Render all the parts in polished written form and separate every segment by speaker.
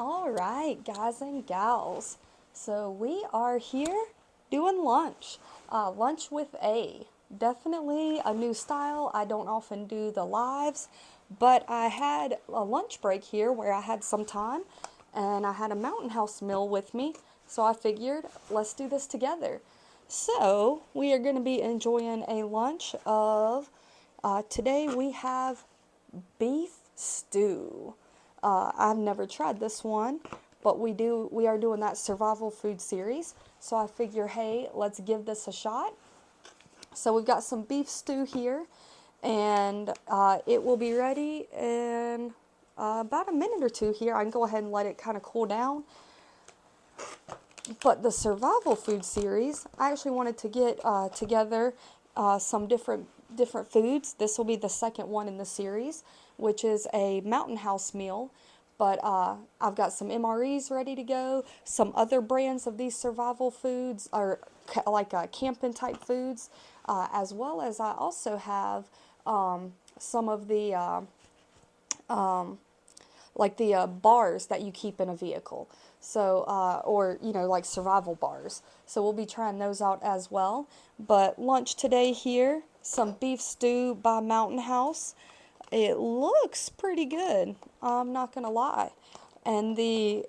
Speaker 1: All right, guys and gals. So we are here doing lunch. Lunch with A. Definitely a new style. I don't often do the lives, but I had a lunch break here where I had some time and I had a Mountain House meal with me. So I figured, let's do this together. So we are going to be enjoying a lunch of, today we have beef stew. I've never tried this one, but we are doing that survival food series. So I figure, hey, let's give this a shot. So we've got some beef stew here, and it will be ready in about a minute or two here. I can go ahead and let it kind of cool down. But the survival food series, I actually wanted to get together some different foods. This will be the second one in the series, which is a Mountain House meal. But I've got some MREs ready to go. Some other brands of these survival foods are like camping type foods, as well as I also have some of the like the bars that you keep in a vehicle. So, or, like survival bars. So we'll be trying those out as well. But lunch today here, some beef stew by Mountain House. It looks pretty good, I'm not gonna lie. And the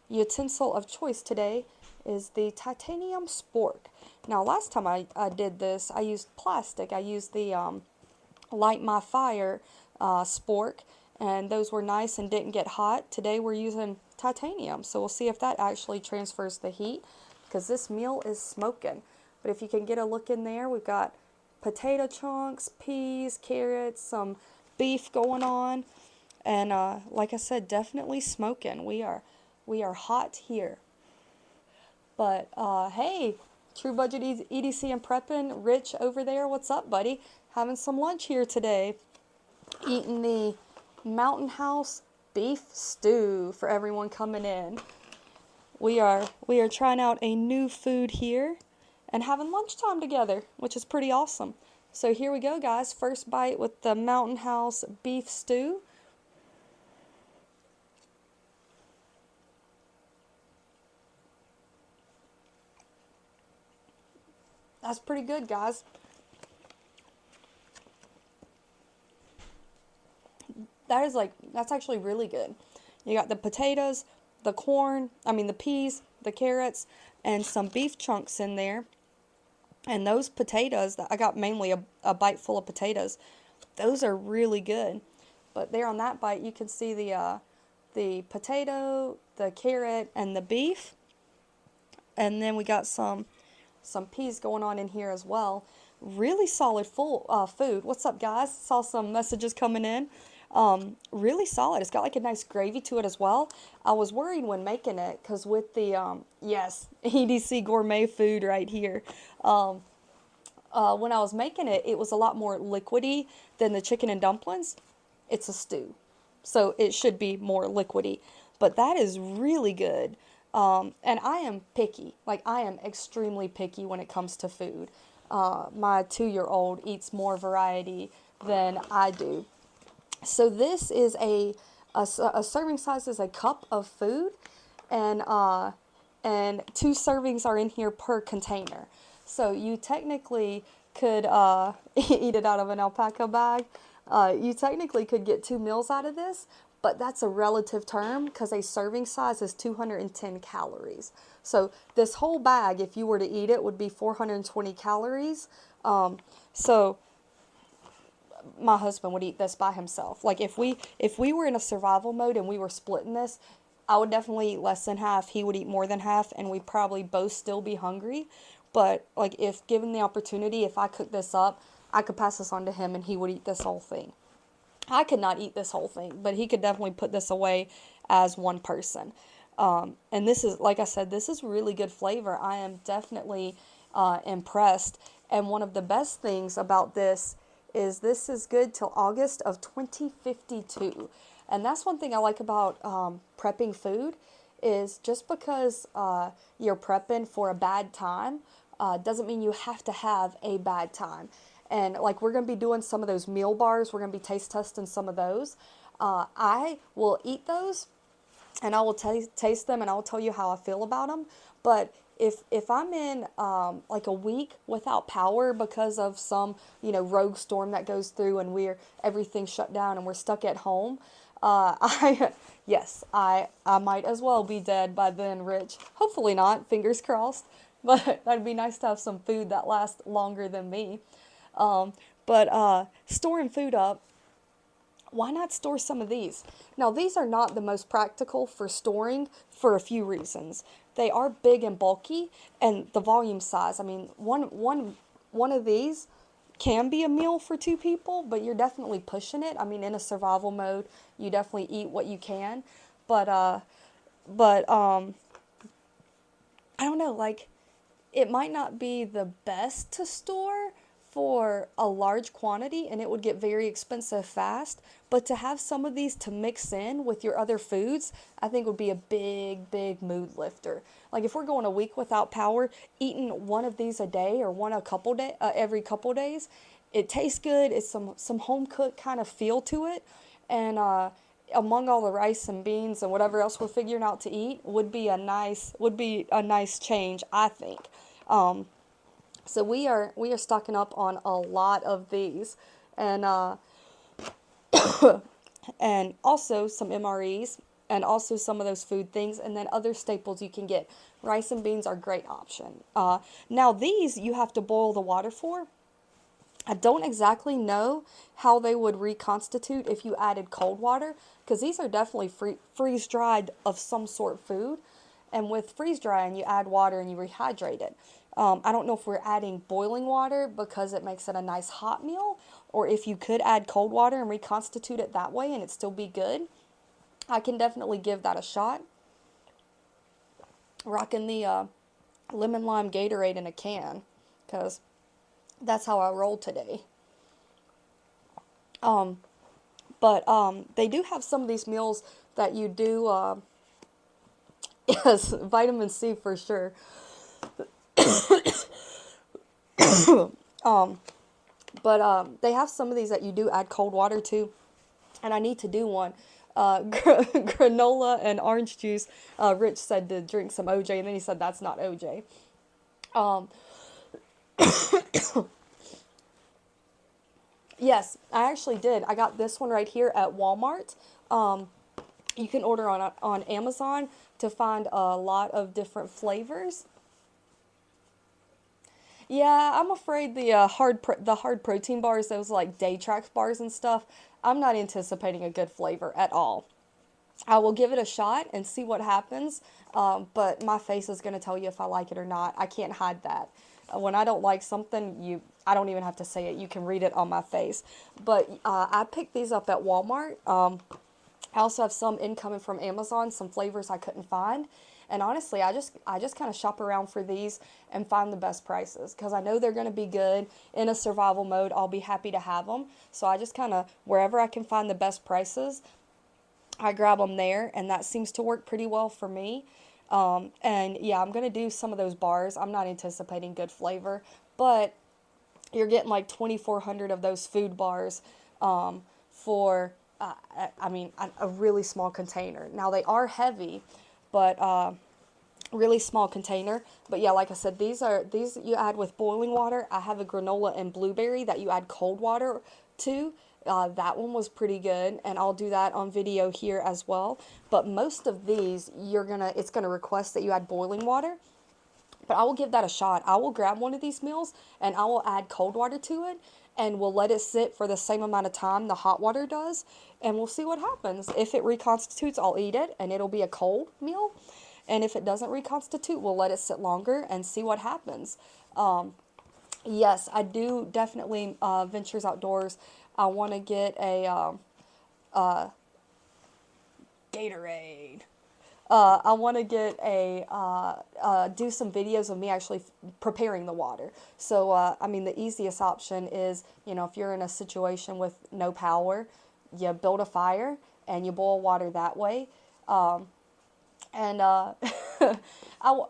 Speaker 1: utensil of choice today is the titanium spork. Now, last time I did this, I used plastic. I used the light my fire spork, and those were nice and didn't get hot. Today we're using titanium, so we'll see if that actually transfers the heat, because this meal is smoking. But if you can get a look in there, we've got potato chunks, peas, carrots, some beef going on, and like I said, definitely smoking. We are hot here. But hey, True Budget EDC and Prepping, Rich over there, what's up, buddy? Having some lunch here today. Eating the Mountain House beef stew for everyone coming in. We are trying out a new food here and having lunchtime together, which is pretty awesome. So here we go, guys. First bite with the Mountain House beef stew. That's pretty good, guys. That's actually really good. You got the potatoes, the corn, the peas, the carrots, and some beef chunks in there. And those potatoes, I got mainly a bite full of potatoes. Those are really good. But there on that bite, you can see the potato, the carrot, and the beef. And then we got some peas going on in here as well. Really solid full food. What's up, guys? Saw some messages coming in. Really solid. It's got like a nice gravy to it as well. I was worried when making it because with the yes, EDC gourmet food right here. When I was making it, it was a lot more liquidy than the chicken and dumplings. It's a stew, so it should be more liquidy. But that is really good. And I am picky. Like, I am extremely picky when it comes to food. My 2-year-old eats more variety than I do. So this is a serving size is a cup of food, and two servings are in here per container. So you technically could eat it out of an alpaca bag. You technically could get 2 meals out of this, but that's a relative term because a serving size is 210 calories. So this whole bag, if you were to eat it, would be 420 calories. So my husband would eat this by himself. Like if we were in a survival mode and we were splitting this, I would definitely eat less than half. He would eat more than half, and we'd probably both still be hungry. But like if given the opportunity, if I cook this up, I could pass this on to him and he would eat this whole thing. I could not eat this whole thing, but he could definitely put this away as one person. And this is, like I said, this is really good flavor. I am definitely impressed. And one of the best things about this is good till August of 2052. And that's one thing I like about prepping food is just because you're prepping for a bad time doesn't mean you have to have a bad time. And like we're going to be doing some of those meal bars. We're going to be taste testing some of those. I will eat those and I will taste them and I'll tell you how I feel about them. But if I'm in like a week without power because of some rogue storm that goes through and everything's shut down and we're stuck at home, I yes I might as well be dead by then, Rich. Hopefully not. Fingers crossed. But that'd be nice to have some food that lasts longer than me. But storing food up, why not store some of these? Now, these are not the most practical for storing for a few reasons. They are big and bulky, and the volume size. I mean, one of these can be a meal for two people, but you're definitely pushing it. I mean, in a survival mode, you definitely eat what you can, but I don't know, like it might not be the best to store for a large quantity and it would get very expensive fast, but to have some of these to mix in with your other foods, I think would be a big mood lifter. Like if we're going a week without power, eating one of these a day or one a couple day every couple days, it tastes good. It's some home cooked kind of feel to it, and among all the rice and beans and whatever else we're figuring out to eat would be a nice change, I think. So we are stocking up on a lot of these, and and also some MREs, and also some of those food things, and then other staples you can get. Rice and beans are a great option. Now these you have to boil the water for. I don't exactly know how they would reconstitute if you added cold water, because these are definitely freeze dried of some sort food. And with freeze drying, you add water and you rehydrate it. I don't know if we're adding boiling water because it makes it a nice hot meal, or if you could add cold water and reconstitute it that way and it still be good. I can definitely give that a shot. Rocking the lemon lime Gatorade in a can, because that's how I roll today. But they do have some of these meals that you do, yes, vitamin C for sure. But they have some of these that you do add cold water to, and I need to do one. Granola and orange juice. Rich said to drink some OJ, and then he said that's not OJ. Um, yes, I actually did. I got this one right here at Walmart. Um, you can order on Amazon to find a lot of different flavors. Yeah, I'm afraid the hard protein bars, those like Daytrax bars and stuff, I'm not anticipating a good flavor at all. I will give it a shot and see what happens, but my face is going to tell you if I like it or not. I can't hide that. When I don't like something, I don't even have to say it. You can read it on my face. But I picked these up at Walmart. I also have some incoming from Amazon, some flavors I couldn't find. And honestly, I just kind of shop around for these and find the best prices because I know they're going to be good in a survival mode. I'll be happy to have them. So I just kind of wherever I can find the best prices, I grab them there, and that seems to work pretty well for me. And yeah, I'm going to do some of those bars. I'm not anticipating good flavor, but you're getting like 2,400 of those food bars for, I mean, a really small container. Now they are heavy, but really small container. But yeah, like I said, these you add with boiling water. I have a granola and blueberry that you add cold water to. That one was pretty good, and I'll do that on video here as well. But most of these, it's gonna request that you add boiling water. But I will give that a shot. I will grab one of these meals and I will add cold water to it, and we'll let it sit for the same amount of time the hot water does, and we'll see what happens. If it reconstitutes, I'll eat it and it'll be a cold meal. And if it doesn't reconstitute, we'll let it sit longer and see what happens. Yes, I do definitely ventures outdoors. I want to get a Gatorade. I want to get do some videos of me actually preparing the water. So, I mean, the easiest option is, if you're in a situation with no power, you build a fire and you boil water that way. And it might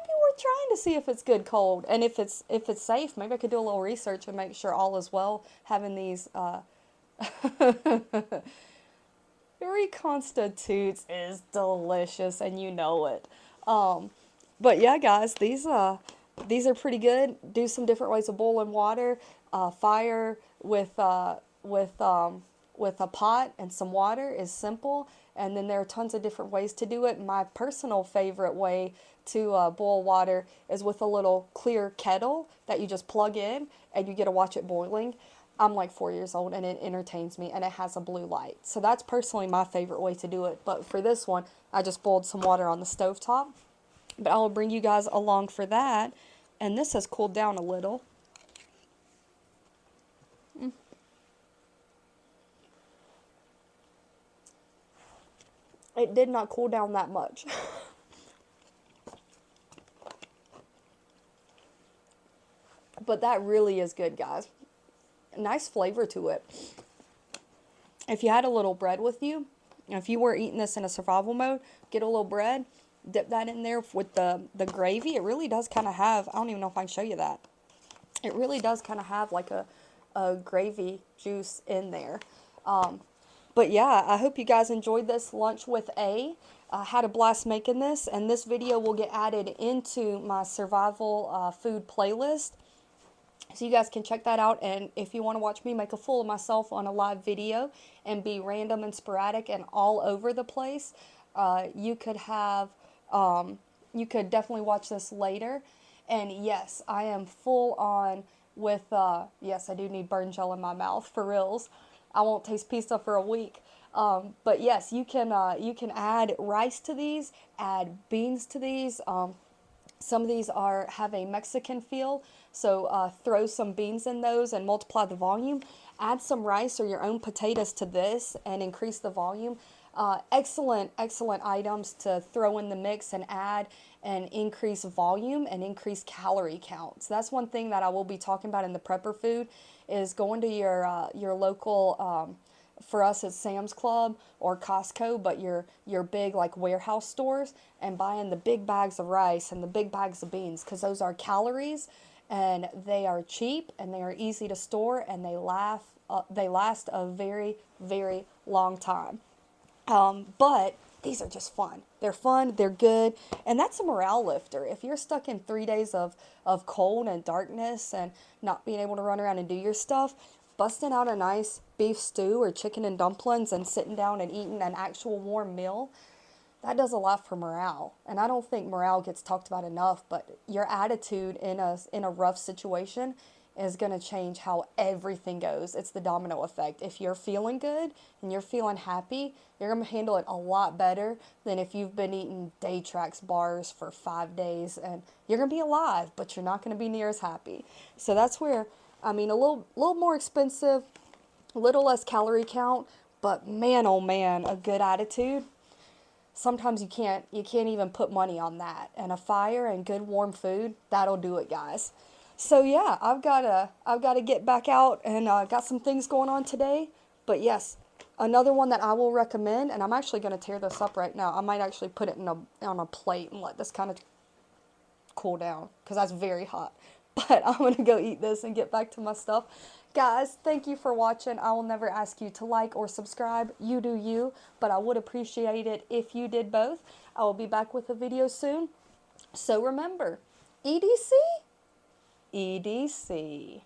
Speaker 1: be worth trying to see if it's good cold, and if it's safe. Maybe I could do a little research and make sure all is well. Having these Reconstitutes is delicious, and you know it. Um, but yeah, guys, these are pretty good. Do some different ways of boiling water. Fire with a pot and some water is simple, and then there are tons of different ways to do it. My personal favorite way to boil water is with a little clear kettle that you just plug in, and you get to watch it boiling. I'm like 4 years old and it entertains me, and it has a blue light. So that's personally my favorite way to do it. But for this one, I just boiled some water on the stove top. But I will bring you guys along for that. And this has cooled down a little. It did not cool down that much. But that really is good, guys. Nice flavor to it. If you had a little bread with you, if you were eating this in a survival mode, get a little bread, dip that in there with the gravy. It really does kind of have, I don't even know if I can show you that. It really does kind of have like a gravy juice in there. But yeah, I hope you guys enjoyed this lunch with A. I had a blast making this, and this video will get added into my survival food playlist. So you guys can check that out, and if you want to watch me make a fool of myself on a live video and be random and sporadic and all over the place, you could have, you could definitely watch this later. And yes, I am full on with, yes, I do need burn gel in my mouth, for reals. I won't taste pizza for a week. But yes, you can add rice to these, add beans to these. Some of these have a Mexican feel, so throw some beans in those and multiply the volume. Add some rice or your own potatoes to this and increase the volume. Excellent, excellent items to throw in the mix and add and increase volume and increase calorie counts. That's one thing that I will be talking about in the prepper food is going to your local for us it's Sam's Club or Costco, but your big like warehouse stores, and buying the big bags of rice and the big bags of beans, because those are calories and they are cheap and they are easy to store, and they last a very, very long time. But these are just fun. They're fun, they're good, and that's a morale lifter. If you're stuck in 3 days of cold and darkness and not being able to run around and do your stuff, busting out a nice beef stew or chicken and dumplings and sitting down and eating an actual warm meal, that does a lot for morale. And I don't think morale gets talked about enough, but your attitude in a rough situation is going to change how everything goes. It's the domino effect. If you're feeling good and you're feeling happy, you're going to handle it a lot better than if you've been eating Daytrax bars for 5 days, and you're going to be alive, but you're not going to be near as happy. So that's where, I mean, a little more expensive, a little less calorie count, but man, oh man, a good attitude. Sometimes you can't even put money on that. And a fire and good warm food, that'll do it, guys. So yeah, I've got to get back out and got some things going on today. But yes, another one that I will recommend, and I'm actually going to tear this up right now. I might actually put it on a plate and let this kind of cool down because that's very hot. But I'm going to go eat this and get back to my stuff. Guys, thank you for watching. I will never ask you to like or subscribe. You do you, but I would appreciate it if you did both. I will be back with a video soon. So remember, EDC, EDC.